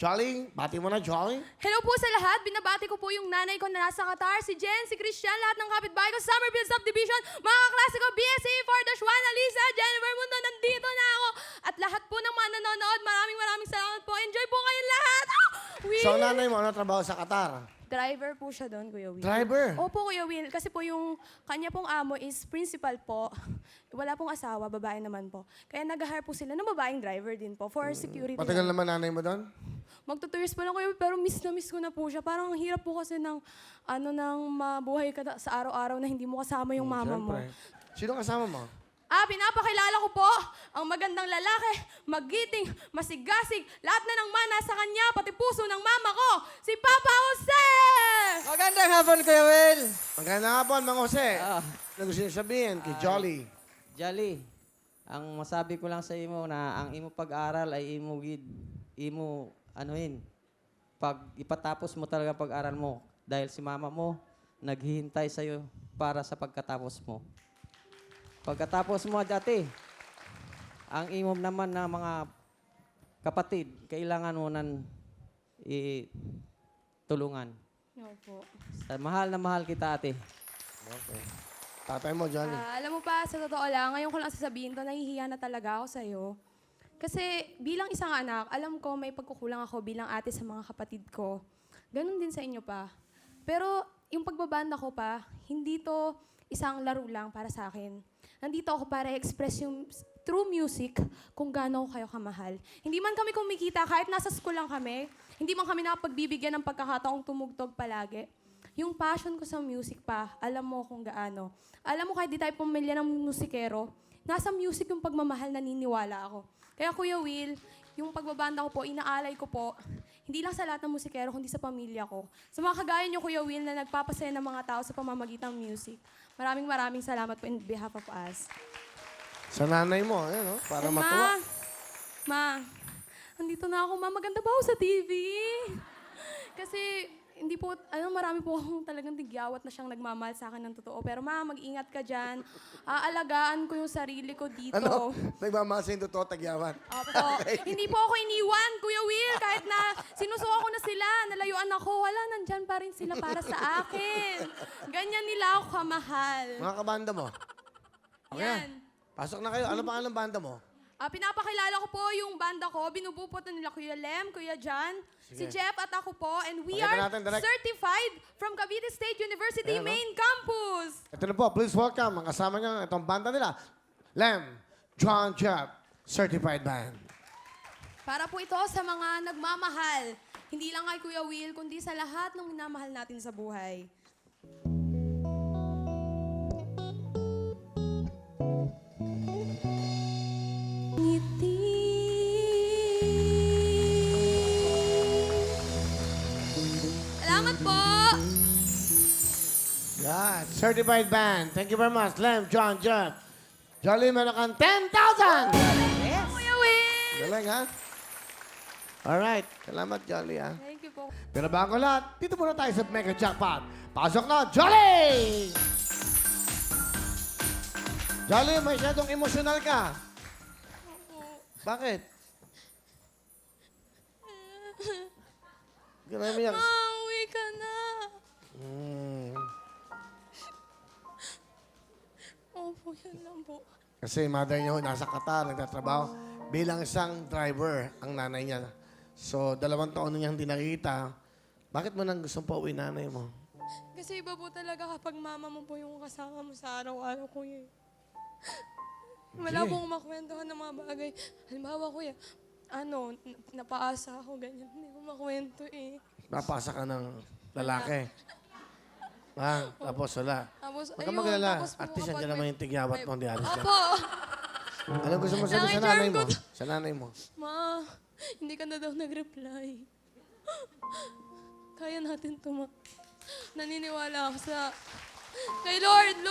Jolly, bati mo na, Jolly. Hello po sa lahat. Binabati ko po yung nanay ko na nasa Qatar, si Jen, si Christian, lahat ng kapitbahay ko, Summerville Subdivision, mga kaklase ko, BSA, 4-1, Alisa, Jennifer Mundo, nandito na ako. At lahat po ng mga nanonood, maraming salamat po. Enjoy po kayong lahat. Ah! Will! So, nanay mo, ano trabaho sa Qatar? Driver po siya doon, Kuya Will. Driver? Opo, Kuya Will. Kasi po yung kanya pong amo is principal po. Wala pong asawa, babae naman po. Kaya nag-hire po sila ng babaeng driver din po for security. Matagal lang. naman nanay mo doon? Magto 2 years pa lang Kuya Will, pero miss na miss ko na po siya. Parang ang hirap po kasi ng, ng mabuhay ka sa araw-araw na hindi mo kasama yung mama mo. Siyempre. Sino kasama mo? Pinapakilala ko po ang magandang lalaki, magiting, masigasig, lahat na ng mana sa kanya, pati puso ng mama ko, si Papa Jose! Magandang hapon, Kuya Will. Magandang hapon, Mang Jose. Ah. Ano gusto niyo sabihin kay Jolly? Jolly, ang masabi ko lang sa imo na ang imo pag-aral ay pag ipatapos mo talaga pag-aral mo dahil si mama mo naghihintay sa iyo para sa pagkatapos mo. Pagkatapos mo dati, ang imo naman na mga kapatid, kailangan mo nan tulungan. Opo. Mahal na mahal kita, ate. Okay. Tatay mo, Jolly. Alam mo pa, sa totoo lang, ngayon ko lang sasabihin to, nahihiya na talaga ako sa'yo. Kasi bilang isang anak, alam ko may pagkukulang ako bilang ate sa mga kapatid ko. Ganon din sa inyo pa. Pero yung pagbabanda ko pa, hindi to isang laro lang para sa akin. Nandito ako para i-express yung through music kung gaano ko kayo kamahal. Hindi man kami kumikita, kahit nasa school lang kami, hindi man kami nakapagbibigyan ng pagkakataong tumugtog palagi. Yung passion ko sa music pa, alam mo kung gaano. Alam mo kahit di tayo pamilya ng musikero, nasa music yung pagmamahal, naniniwala ako. Kaya Kuya Will, yung pagbabanda ko po, inaalay ko po, hindi lang sa lahat ng musikero, kundi sa pamilya ko. Sa mga kagaya niyo, Kuya Will, na nagpapasaya ng mga tao sa pamamagitan ng music. Maraming salamat po in behalf of us. Sa nanay mo, ayan, oh, para matuwa. Ma, andito na ako, Ma. Maganda ba ako sa TV? Kasi, hindi po, marami po akong talagang tigyawat na siyang nagmamahal sa akin ng totoo. Pero Ma, mag-ingat ka dyan. Aalagaan ko yung sarili ko dito. Ano? Nagmamahal sa yung totoo, tagyawan. Opo. Hindi po ako iniwan, Kuya Will. Kahit na sinusuka ko na sila, nalayuan ako, wala, nandyan pa rin sila para sa akin. Ganyan nila ako kamahal. Mga kabanda mo. Okay. Yan. Pasok na kayo. Ano pa ang banda mo? Pinapakilala ko po yung banda ko. Binubupot na nila Kuya Lem, Kuya Jan, si Jeff at ako po. And we Pakita are natin, direct. certified from Cavite State University Ayan, no? Main Campus. Ito na po, please welcome ang kasama niya, itong banda nila. Lem, John Jeff, Certified Band. Para po ito sa mga nagmamahal. Hindi lang kay Kuya Will, kundi sa lahat ng minamahal natin sa buhay. Ngiti. Salamat po! Yeah, Certified Band. Thank you very much. Lem, John Jeff. Jolly, meron kang 10,000! Kuya Will! Galing, ha? Alright. Salamat, Jolly, ha? Thank you po. Pero bago lahat, dito muna tayo sa Mega Jackpot. Pasok na, Jolly! Jolly, masyadong emosyonal ka. Bakit? Ganun mo yan. Uwi ka na. Opo, yan lang po. Kasi mother niya ho, nasa Qatar, nagtatrabaho. Bilang isang driver, ang nanay niya. So, 2 taon na niya hindi nakikita. Bakit mo nang gustong pauwi nanay mo? Kasi iba po talaga kapag mama mo po yung kasama mo sa araw-araw, kuya. Wala pong makwentuhan ng mga bagay. Halimbawa, kuya, napaasa ako, ganyan. Hindi ko makwento eh. Napasa ka ng lalaki. Tapos wala. Tapos, Huwag kang magalala. tapos po At least kapag nandiyan naman yung tigyawat mo, hindi alis ka. Opo! Ano gusto mo sabihin sa Nakicharm nanay mo? ko Sa nanay mo. Ma, hindi ka na daw nag-reply. Kaya natin to, ma. Naniniwala ako sa... Kay Lord!